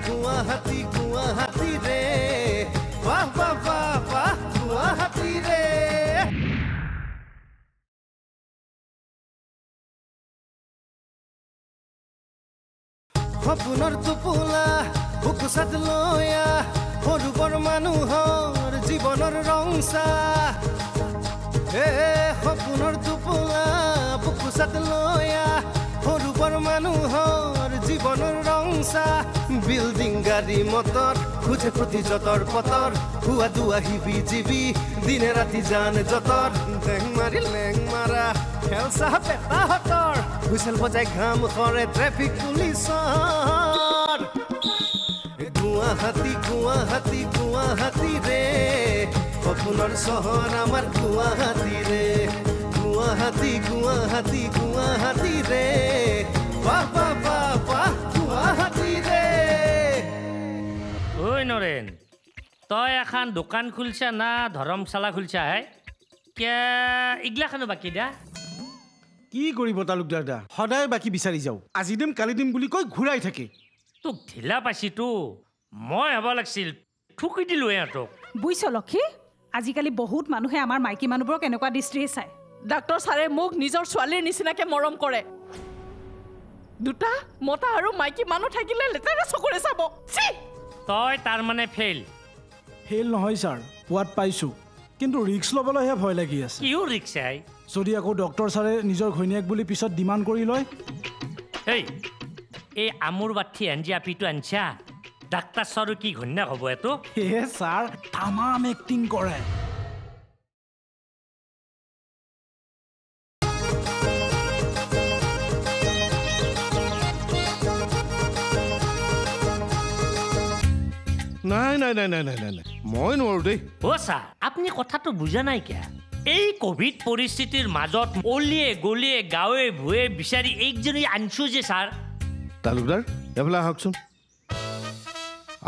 গুৱাহাটী গুৱাহাটী ৰে বাহ বাহ বাহ বাহ গুৱাহাটী ৰে সপোনৰ টোপোলা বুকুচাত লয়া সৰুবৰ মানুহৰ জীৱনৰ ৰংচা সপোনৰ টোপোলা বুকুচাত লয়া সৰুবৰ মানুহৰ জীৱনৰ ৰংচা বিল্ডিং গাড়ী মটৰ খুজে প্ৰতি যতৰ পতৰ হুৱা দুৱা হিবি জিবি দিনে ৰাতি জান যতৰ লেং মাৰি লেং মাৰা খেলচা পেটা হতৰ হুইচেল বজাই ঘাম কৰে ট্ৰেফিক পুলিচৰ গুৱাহাটী গুৱাহাটী গুৱাহাটী ৰে সপোনৰ চহৰ আমাৰ গুৱাহাটী ৰে গুৱাহাটী গুৱাহাটী গুৱাহাটী ৰে বাহ বাহ বাহ বাহ গুৱাহাটী ৰে ঐ নৰেন তই এখন দোকান খুলছা না ধৰ্মশালা খুলছা হে কে ইগলাখানো বাকি দা কি কৰিব তালুকদাৰ দা সদায় বাকি বিচাৰি যাওঁ আজি দিম কালি দিম বুলি কৈ ঘূৰাই থাকে তোক ঢিলা পাইছিতো মই হ'ব লাগিছিল ঠুকি দিলো এহঁতক বুইছ লক্ষী আজিকালি বহুত মানুহে আমাৰ মাইকী মানুহবোৰক এনেকুৱা দৃষ্টিৰে চায় ডাক্তৰ ছাৰে মোক নিজৰ ছোৱালীৰ নিচিনাকে মৰম কৰে দুটা মতা আৰু মাইকী মানুহ থাকিলে লেতেৰা চকুৰে চাব তই তাৰ মানে ফেইল নহয় ছাৰ পোৱাত পাইছোঁ কিন্তু ৰিক্স ল'বলৈহে ভয় লাগি আছে কিয় ৰিক্স আই যদি আকৌ ডক্টৰ ছাৰে নিজৰ ঘৈণীয়েক বুলি পিছত ডিমাণ্ড কৰি লয় এই আমুৰ বাঠি আঞ্জি আপিটো আনছা ডাক্তৰ ছাৰো কি ঘৈণীয়েক হ'ব এইটো ছাৰ তামাম এক্টিং কৰে নাই নাই নাই নাই নাই নাই মই নোৱাৰো দেই ছাৰ আপুনি কথাটো বুজা নাই কিয় এই কোভিড পৰিস্থিতিৰ মাজত অলিয়ে গলিয়ে গাঁৱে ভুৱে বিচাৰি এইজনী আনছো যে ছাৰ তালুকদাৰ এইফালে আহকচোন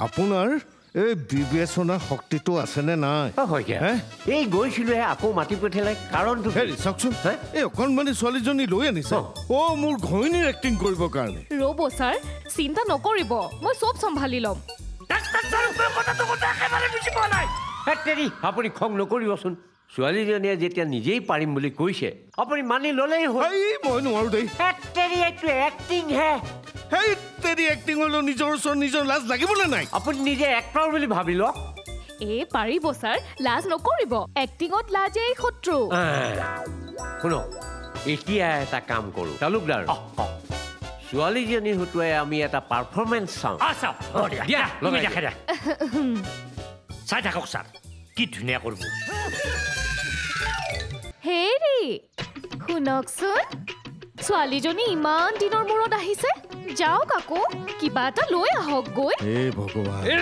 আপোনাৰ এই বিবেচনা শক্তিটো আছেনে নাই এই গৈছিলোহে আকৌ মাতি পঠিয়ালে কাৰণটো চাওকচোন এই অকণমানি ছোৱালীজনী লৈ আনিছে মোৰ ঘৈণীৰ এক্টিং কৰিবৰ কাৰণে ৰ'ব ছাৰ চিন্তা নকৰিব মই চব চম্ভালি ল'ম আপুনি খং নকৰিবচোন ছোৱালীজনীয়ে যেতিয়া নিজেই পাৰিম বুলি কৈছে আপুনি মানি ল'লেই হয় মই নোৱাৰো দেই এক্টিং হে সেই তেৰি এক্টিং হলেও নিজৰ ওচৰত নিজৰ লাজ লাগিবলৈ নাই আপুনি নিজে এক্টৰ বুলি ভাবি লওক পাৰিব ছাৰ লাজ নকৰিব এক্টিঙত লাজেই শত্ৰু শুনক এতিয়া এটা কাম কৰোঁ তালুকদাৰ ছোৱালীজনী হতুৱাই আমি এটা পাৰফৰ্মেঞ্চ চাওঁ চাই থাকক ছাৰ কি ধুনীয়া কৰিব হেৰি শুনকচোন ছোৱালীজনী ইমান দিনৰ মূৰত আহিছে যাওক আকৌ কিবা এটা লৈ আহক গৈ ভগৱান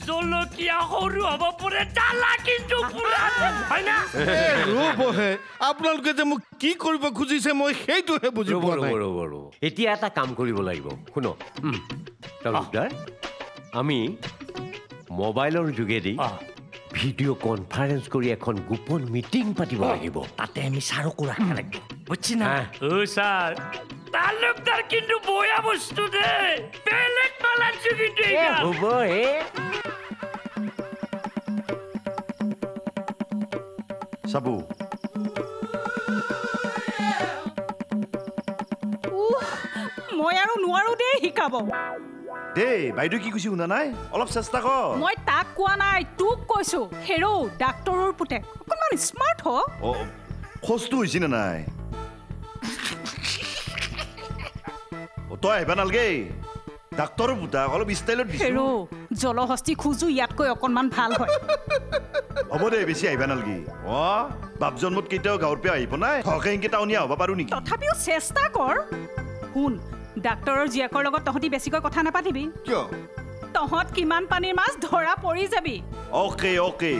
জলকীয়া সৰু হ'ব পাৰে ডালা কিন্তু আপোনালোকে যে মোক কি কৰিব খুজিছে মই সেইটোহে বুজি পোৱা নাই এতিয়া এটা কাম কৰিব লাগিব শুনক তালুকদাৰ আমি মোবাইলৰ যোগেদি ভিডিঅ' কনফাৰেন্স কৰি এখন গোপন মিটিং পাতিব লাগিব তাতে আমি ছাৰকো ৰাখিব লাগিব বুঝছি না ছাৰ তালুকদাৰ কিন্তু বয়া বস্তু দে বেলেগ মালাঞ্চু কিন্তু হ'ব চাবু মই আৰু নোৱাৰো দেই শিকাব দেই বাইদেউ কি কৈছে শুনা নাই অলপ চেষ্টা কৰ মই তাক কোৱা নাই তোক কৈছো হেৰো ডাক্তৰৰ পুতেক অকণমান স্মাৰ্ট হ খোজটো হৈছে নে নাই তই আহিবা নালগে ডাক্তৰৰ পুতেক অলপ ষ্টাইলত দিছো হেৰো জলহস্তি খোজো ইয়াতকৈ অকণমান ভাল হয় হ'ব দে বেছি আহিবা নালগে বাপ জন্মত কেতিয়াও গাঁৱৰ পৰা আহিব নাই থকে ইনকে টাউনীয়া হ'ব পাৰো নেকি তথাপিও চেষ্টা কৰ শুন ডাক্তৰৰ জীয়েকৰ লগত তহঁতি বেছিকৈ কথা নাপাতিবি কিয় তহঁত কিমান পানীৰ মাছ ধৰা পৰি যাবি অকে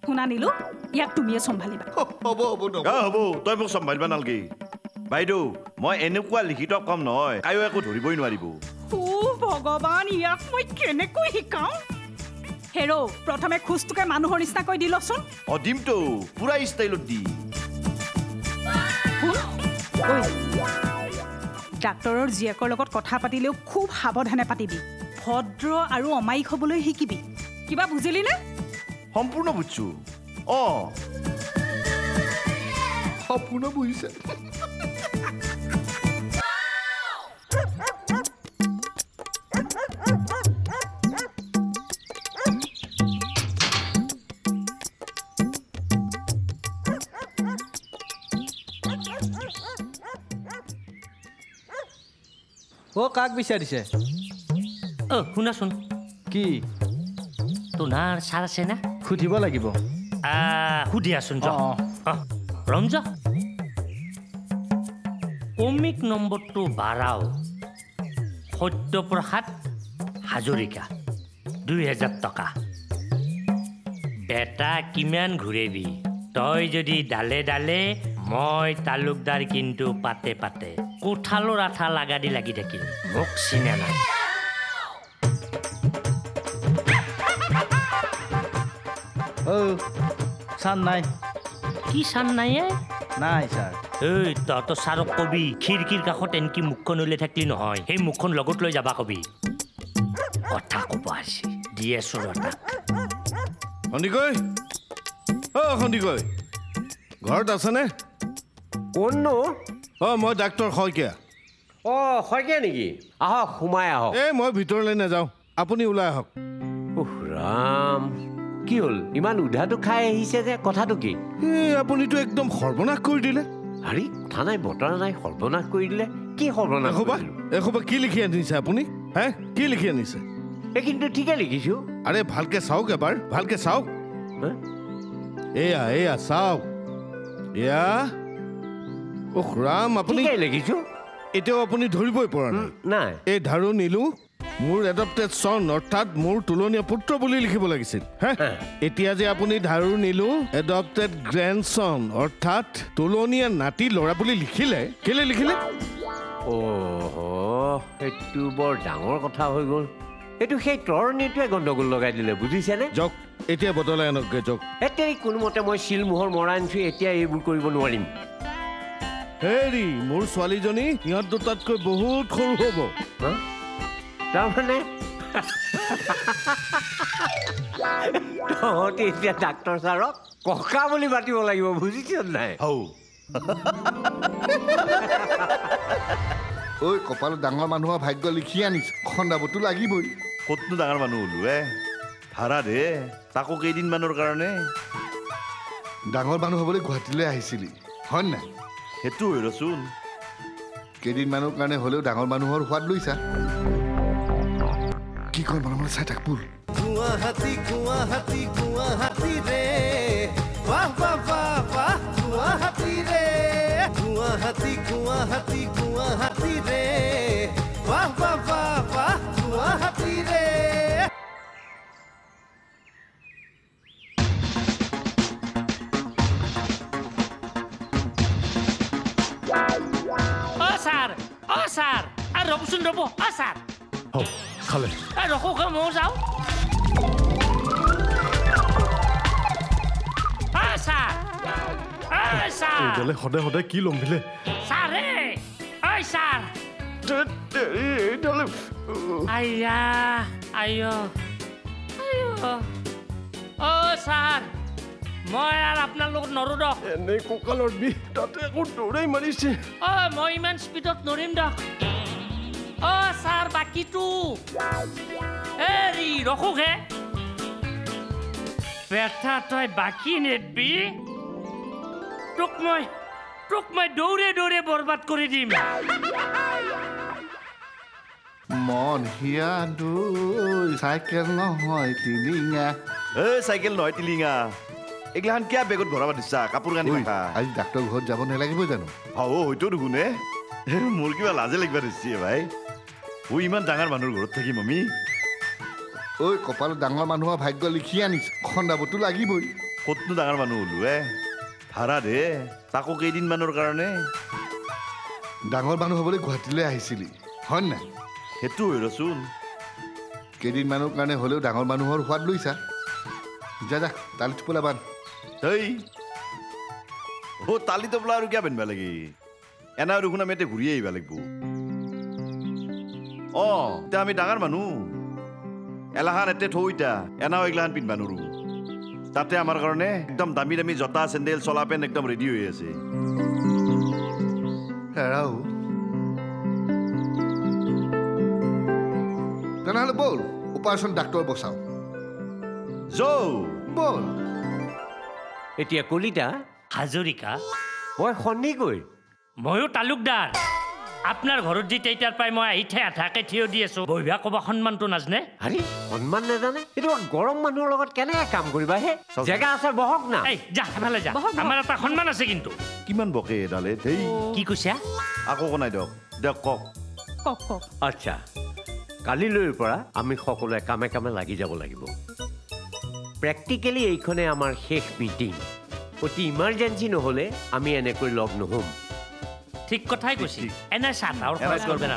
শুনা নিলো ইয়াক তুমিয়ে চম্ভালিবা হ'ব তই মোক চম্ভালিবা নালগে বাইদেউ মই এনেকুৱা লিখিত কাম নহয় কায়ো একো ধৰিবই নোৱাৰিব ভগৱান ইয়াক মই কেনেকৈ শিকাওঁ হেৰ' প্ৰথমে খোজটোকে মানুহৰ নিচিনাকৈ দি লচোন দিমতো পুৰা ষ্টাইলত দি ডাক্তৰৰ জীয়েকৰ লগত কথা পাতিলেও খুব সাৱধানে পাতিবি ভদ্ৰ আৰু অমায়িক হ'বলৈ শিকিবি কিবা বুজিলি নে সম্পূৰ্ণ বুজছো সম্পূৰ্ণ বুজিছে কাক বিচাৰিছে শুনাচোন কি তোমাৰ ছাৰ আছে না সুধিব লাগিব সুধি আছোন ৰমজ অমিক নম্বৰটো বাৰাও সত্যপ্ৰসাদ হাজৰিকা 2000 টকা বেটা কিমান ঘূৰেবি তই যদি ডালে ডালে মই তালুকদাৰ কিন্তু পাতে পাতে কোঠালৰ আঠা লাগা দি লাগি থাকিম মোক চিনে নাই চান নাই কি চান নাই নাই ছাৰ এই তহঁতৰ ছাৰক কবি খিৰিকীৰ কাষত এনকি মুখখন উলিয়াই থাকিলি নহয় সেই মুখখন লগত লৈ যাবা কবি কথা ক'ব আছে দিয়ে আছোঁ তাক সন্দিকৈ সন্দিকৈ ঘৰত আছেনে কোননো মই ডাক্তৰ শইকীয়া শইকীয়া নেকি আহক সোমাই আহক মই ভিতৰলৈ নাযাওঁ আপুনি ওলাই আহক ৰাম কি হ'ল ইমান উধাটো খাই আহিছে যে কথাটো কি আপুনিতো একদম সৰ্বনাশ কৰি দিলে আৰে কথা নাই বতৰা নাই সৰ্বনাশ কৰি দিলে কি সৰ্বনাশ এসোপা কি লিখি আনিছে আপুনি কি লিখি আনিছে কিন্তু ঠিকে লিখিছো আৰে ভালকে চাওক এবাৰ ভালকে চাওক এয়া চাওক এয়া ৰাম আপুনি লিখিছো এতিয়াও আপুনি ধৰিবই পৰা নাই এই ধাৰু নীলু মোৰ এডপ্টেড চন অৰ্থাৎ মোৰ তুলনীয়া পুত্ৰ বুলি লিখিব লাগিছিল এতিয়া যে আপুনি ধাৰু নীলু এডপ্টেড গ্ৰেণ্ডচন অৰ্থাৎ তুলনীয়া নাতি ল'ৰা বুলি লিখিলে কেলে লিখিলে সেইটো বৰ ডাঙৰ কথা হৈ গ'ল এইটো সেই তৰণীটোৱে গণ্ডগোল লগাই দিলে বুজিছেনে যাওক এতিয়া বদলাই আনকগৈ যাওক এতিয়া কোনোমতে মই শিলমোহৰ মৰা আনিছো এতিয়া এইবোৰ কৰিব নোৱাৰিম হেৰি মোৰ ছোৱালীজনী সিহঁত দুটাতকৈ বহুত সৰু হ'ব তাৰমানে তহঁতি এতিয়া ডাক্তৰ ছাৰক ককা বুলি মাতিব লাগিব বুজিছ নাই ঐ কপালত ডাঙৰ মানুহৰ ভাগ্য লিখি আনিছে খন্দাবতো লাগিবই ক'তনো ডাঙৰ মানুহ হ'লো ভাড়া দে তাকো কেইদিনমানৰ কাৰণে ডাঙৰ মানুহ হ'বলৈ গুৱাহাটীলৈ আহিছিলি হয় নাই সেইটো হৈ ৰচোন কেইদিনমানৰ কাৰণে হ'লেও ডাঙৰ মানুহৰ সোৱাদ লৈছা কি কয় মনে মনে চাই থাক পুল গুৱাহাটী গুৱাহাটী গুৱাহাটী ৰে বাহ বাহ বাহ বাহ গুৱাহাটী ৰে গুৱাহাটী গুৱাহাটী গুৱাহাটী ৰে বাহ বাহ বাহ বাহ গুৱাহাটী ৰে ছাৰ ৰ'বচোন ৰ'ব ছাৰ খালে ৰখো ময়ো যাওঁ ছাৰ সদায় সদায় কি লম্বিলে ছাৰ ছাৰ আইয়া ছাৰ মই আৰু আপোনাৰ লগত নৰো দক এনেই কঁকালৰ বিষ তাতে আকৌ দৌৰাই মাৰিছে মই ইমান স্পীডত নৰিম দক ছাৰ বাকীটো হেৰি ৰখোহে বেটা তই বাকী নেদবি তোক মই দৌৰে দৌৰে বৰবাদ কৰি দিম মন হিয়া দৈ চাইকেল নহয় টিলিঙা চাইকেল নহয় টিলিঙা এইগিলাখান কিয় বেগত ভৰাব দিছা কাপোৰ কানি আজি ডাক্তৰ ঘৰত যাব নালাগিব জানো হয়তো দেখোনে মোৰ কিবা লাজে লাগিব ধৰিছে ভাই ইমান ডাঙৰ মানুহৰ ঘৰত থাকিম আমি ঐ কপালত ডাঙৰ মানুহৰ ভাগ্য লিখি আনিছে খন্দাবতো লাগিবই ক'তনো ডাঙৰ মানুহ হ'লো ভাড়া দে তাকো কেইদিনমানৰ কাৰণে ডাঙৰ মানুহ হ'বলৈ গুৱাহাটীলৈ আহিছিলি হয় নাই সেইটো হৈ ৰচোন কেইদিনমানৰ কাৰণে হ'লেও ডাঙৰ মানুহৰ সোৱাদ লৈছা যা যা তালি টোপোলা বান্ধ হেই ও তালি টোপোলা আৰু কিয় বান্ধিব লাগে এনা আৰু শুনা মেতে ঘূৰি আহিব লাগিব এতিয়া আমি ডাঙৰ মানুহ এলাহান এতে থৌ এতিয়া এনাও এগিলাখান পিন্ধিব নোৱাৰো তাতে আমাৰ কাৰণে একদম দামী দামী জোতা চেণ্ডেল চলা পেণ্ট একদম ৰেডি হৈ আছে হেৰাও তেনেহ'লে ব'ল অপাৰেশ্যন ডাক্তৰ বচাওঁ যৌ ব'ল এতিয়া কলিতা হাজৰিকা মই সন্দিকৈ ময়ো তালুকদাৰ আপোনাৰ ঘৰত যি তেইতাৰ পাই মই আহি আঠাকে থিয় দি আছো বহিবা ক'বা সন্মানটো নাজানে আৰে সন্মান নাজানে এইটো গৰম মানুহৰ লগত কেনেকৈ কাম কৰিবা হে জেগা আছে বহক না এই যা এফালে যা আমাৰ এটা সন্মান আছে কিন্তু কিমান বকে এডালে ধেই কি কৈছা আকৌ কোনাই দিয়ক কওক কওক আচ্ছা কালিলৈৰ পৰা আমি সকলোৱে কামে কামে লাগি যাব লাগিব প্ৰেক্টিকেলি এইখনে আমাৰ শেষ মিটিং অতি ইমাৰ্জেঞ্চি নহ'লে আমি এনেকৈ লগ নহ'ম ঠিক কথাই কৈছি এনে চাটাৰ খৰচ কৰবে না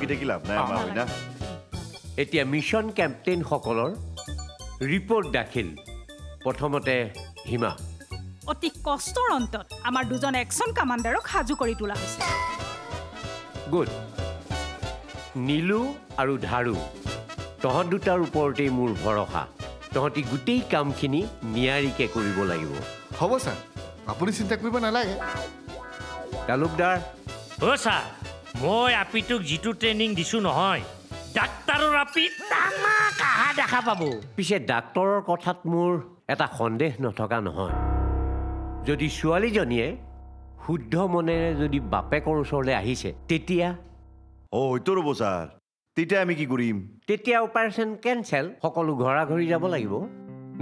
এতিয়া মিছন কেম্পেইনসকলৰ ৰিপৰ্ট দাখিল প্ৰথমতে হিমা অতি কষ্টৰ অন্তত আমাৰ দুজন একশ্যন কামাণ্ডাৰক সাজু কৰি তোলা হৈছে গুড নীলু আৰু ধাৰু তহঁত দুটাৰ ওপৰতেই মোৰ ভৰসা তহঁতি গোটেই কামখিনি নিয়াৰিকৈ কৰিব লাগিব হ'ব ছাৰ আপুনি চিন্তা কৰিব নালাগে তালুকদাৰ ছাৰ মই আপিটোক যিটো ট্ৰেইনিং দিছো নহয় ডাক্তৰৰ আপি তামাক আহা দেখা পাব পিছে ডাক্তৰৰ কথাত মোৰ এটা সন্দেহ নথকা নহয় যদি ছোৱালীজনীয়ে শুদ্ধ মনেৰে যদি বাপেকৰ ওচৰলৈ আহিছে তেতিয়া হয়তো ৰ'ব ছাৰ তেতিয়া আমি কি কৰিম তেতিয়া অপাৰেশ্যন কেঞ্চেল সকলো ঘৰা ঘৰি যাব লাগিব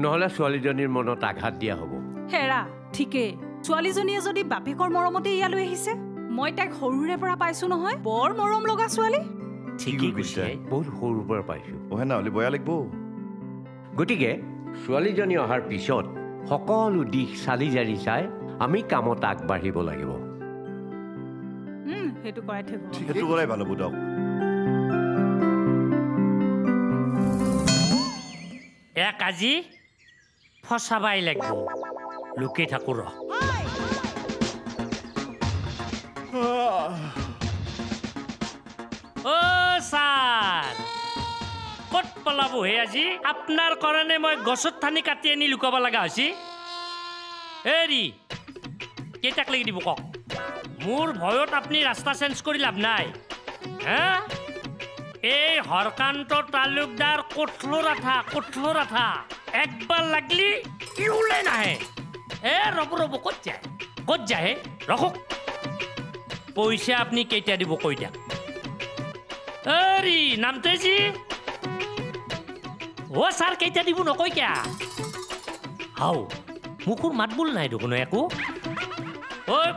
নহ'লে ছোৱালীজনীৰ মনত আঘাত দিয়া হ'ব হেৰা ঠিকেই ছোৱালীজনীয়ে যদি বাপেকৰ মৰমতে ইয়ালৈ আহিছে মই তাইক সৰুৰে পৰা পাইছো নহয় বৰ মৰম লগা ছোৱালী ঠিকেই কৈছে বহুত সৰুৰ পৰা পাইছোঁ না হ'লে বেয়া লাগিব গতিকে ছোৱালীজনী অহাৰ পিছত সকলো দিশ চালি জাৰি চাই আমি কামত আগবাঢ়িব লাগিব সেইটো কৰাই থাকিব সেইটো কৰাই ভাল হ'ব দিয়ক এক আজি ফচাবাই লাগিব লুকি থাকো ৰ ছাৰ ক'ত পলাব হে আজি আপোনাৰ কাৰণে মই গছত ঠানি কাটি আনি লুকাব লগা হৈছে হেৰি কেইটাক লাগি দিব কওক মোৰ ভয়ত আপুনি ৰাস্তা চেঞ্জ কৰি লাভ নাই হা এই হৰকান্ত তালুকদাৰ কঠলৰ আঠা একবাৰ লাগলি ওলাই নাহে ৰ'ব ক'ত যায় হে ৰখক পইচা আপুনি কেইটা দিব কৈ দিয়ক হেৰি নামতে যি ছাৰ কেইটা দিব নকয় কিয়া হাও মুখৰ মাত বোল নাই দেখোন একো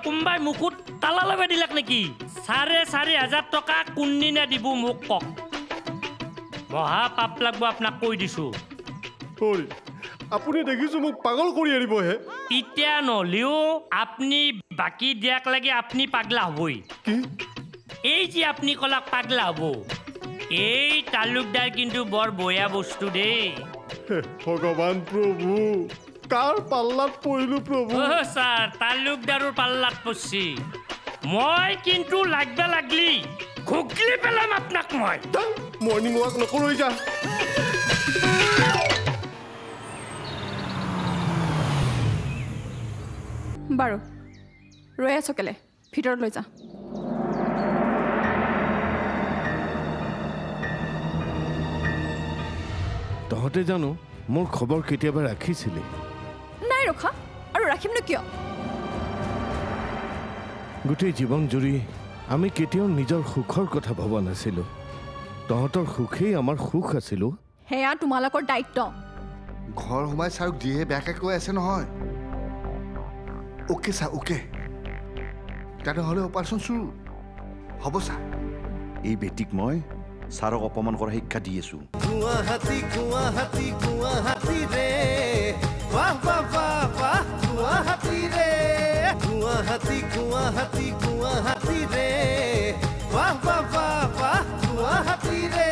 কোনোবাই মুখত তালা লগাই দিলাক নেকি 4,500 টকা কোনদিনা দিব মোক কওক মহা পাপ লাগব আপোনাক কৈ দিছো আপুনি দেখিছো মোক পাগল কৰি আনিবহে এতিয়া নহলেও আপুনি বাকী দিয়াক লাগে আপুনি পাগলা হবই এই যে আপুনি কলাক পাগলা হব এই তালুকদাৰ কিন্তু বৰ বয়া বস্তু দেই ভগৱান প্ৰভু কাৰ পাল্লাত পৰিলো প্ৰভু ছাৰ তালুকদাৰৰ পাল্লাত পৰছি মই কিন্তু লাগবা লাগলি ঘুগলি পেলাম আপোনাক মই মৰ্ণিং ৱাক নকৰো যা বাৰু ৰৈ আছ কেলে ভিতৰত লৈ যা তহঁতে জানো মোৰ খবৰ কেতিয়াবা ৰাখিছিলি নাই ৰখা আৰু ৰাখিমনো কিয় গোটেই জীৱন জুৰি আমি কেতিয়াও নিজৰ সুখৰ কথা ভবা নাছিলো তহঁতৰ সুখেই আমাৰ সুখ আছিলো সেয়া তোমালোকৰ দায়িত্ব ঘৰ সোমাই ছাৰক যিহে বেয়াকৈ কৈ আছে নহয় অ'কে ছাৰ অ'কে তেনেহ'লে অপাৰেশ্যন চুৰ হ'ব ছাৰ এই বেটিক মই ছাৰক অপমান কৰা শিক্ষা দি আছো গুৱাহাটী ৰে বাহ বাহ বাহ বাহ গুৱাহাটী ৰে গুৱাহাটী ৰে বাহ বাহ বাহ বাহ গুৱাহাটী ৰে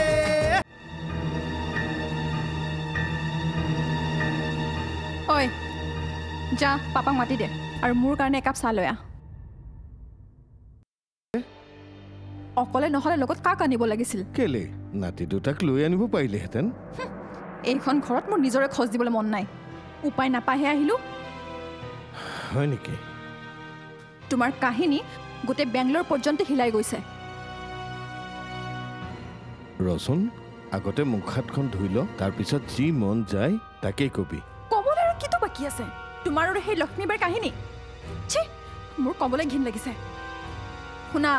ঐ যা পাপাক মাতি দে আৰু মোৰ কাৰণে একাপ চাহ লৈ আহ অকলে নহ'লে লগত কাক আনিব লাগিছিল কেলে নাতি দুটাক লৈ আনিব পাৰিলেহেঁতেন এইখন ঘৰত মোৰ নিজৰে খোজ দিবলৈ মন নাই উপায় নাপাহে আহিলোঁ হয় নেকি তোমাৰ কাহিনী গোটেই বেংগলোৰ পৰ্যন্ত হিলাই গৈছে ৰচোন আগতে মুখ হাতখন ধুই ল তাৰপিছত যি মন যায় তাকেই কবি ক'বলৈ আৰু কিটো বাকী আছে তোমাৰ আৰু সেই লক্ষ্মীবাইৰ কাহিনী ছি মোৰ ক'বলৈ ঘিণ লাগিছে শুনা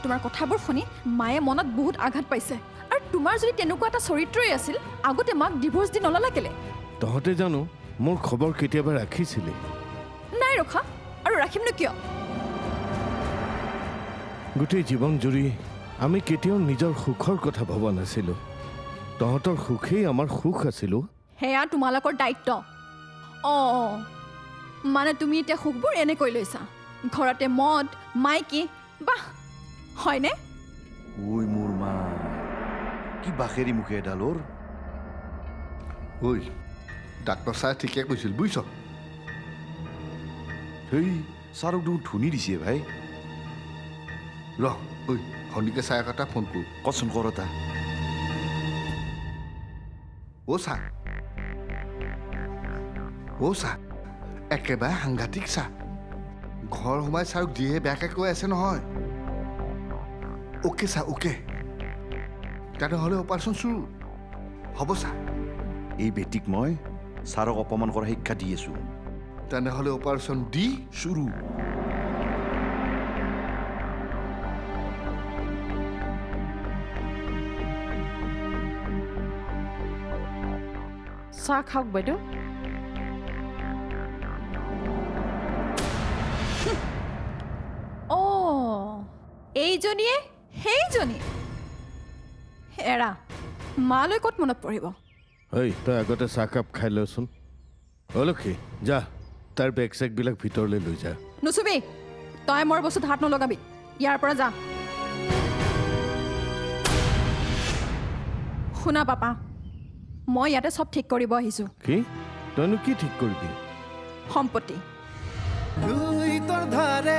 তোমাৰ কথাবোৰ শুনি মায়ে মনত বহুত আঘাত পাইছে আৰু তোমাৰ যদি তেনেকুৱা এটা চৰিত্ৰই আছিল আগতে মাক ডিভোৰ্চ দি নললা কেলে তহঁতে জানো মোৰ খবৰ কেতিয়াবা ৰাখিছিলি নাই ৰখা আৰু ৰাখিমনো কিয় গোটেই জীৱন জুৰি আমি কেতিয়াও নিজৰ সুখৰ কথা ভবা নাছিলোঁ তহঁতৰ সুখেই আমাৰ সুখ আছিলোঁ সেয়া তোমালোকৰ দায়িত্ব অঁ মানে তুমি এতিয়া সুখবোৰ এনেকৈ লৈছা ঘৰতে মদ মাইকী বাহ হয়নে ঐ মোৰ মা কি বাখেৰি মুখে এডালৰ ঐ ডাক্তৰ ছাৰে ঠিকে কৈছিল বুজিছ সেই ছাৰক দেখোন ধুনি দিছে ভাই ৰহ ঐ সন্দিকে ছাৰক এটা ফোন কৰোঁ কচোন কৰ এটা ছাৰ একেবাৰে সাংঘাতিক ছাৰ ঘৰ সোমাই ছাৰক যিহে বেয়াকৈ কৈ আছে নহয় অ'কে ছাৰ অ'কে তেনেহ'লে অপাৰেশ্যন চুৰ হ'ব ছাৰ এই বেটিক মই ছাৰক অপমান কৰা শিক্ষা দি আছোঁ তেনেহ'লে অপাৰেশ্যন দি চুৰু চাহ খাওক বাইদেউ এইজনীয়ে সেইজনী এৰা মালৈ ক'ত মনত পৰিব ঐ তই আগতে চাহকাপ খাই লচোন অলক্ষী যা তাৰ বেগ চেগবিলাক ভিতৰলৈ লৈ যা নুচুবি তই মোৰ বস্তুত হাত নলগাবি ইয়াৰ পৰা যা শুনা পাপা মই ইয়াতে চব ঠিক কৰিব আহিছোঁ কি তইনো কি ঠিক কৰিবি সম্পত্তি দুই তোৰ ধাৰে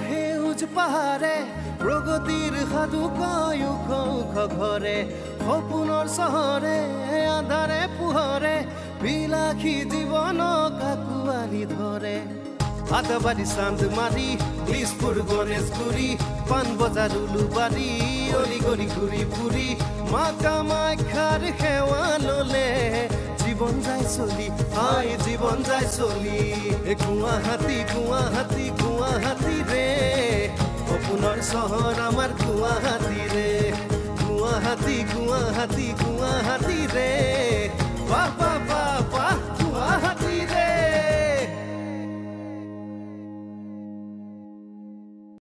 সেউজ পাহাৰে প্ৰগতিৰ সাধু কয় ওখ ওখ ঘৰে সপোনৰ চহৰে আন্ধাৰে পোহৰে বিলাসী জীৱনক আঁকুৱালি ধৰে আদাবাৰী চান্দমাৰী দিছপুৰ গণেশগুৰি পাণবজাৰ উলুবাৰী অলিগলি ঘূৰি ফুৰি মা কামাখ্যাৰ সেৱা ললে জীবন যায় চলি আই জীবন যায় চলি গুৱাহাটী গুৱাহাটী গুৱাহাটী ৰে সপোনৰ চহৰ আমাৰ গুৱাহাটী ৰে গুৱাহাটী গুৱাহাটী গুৱাহাটী ৰে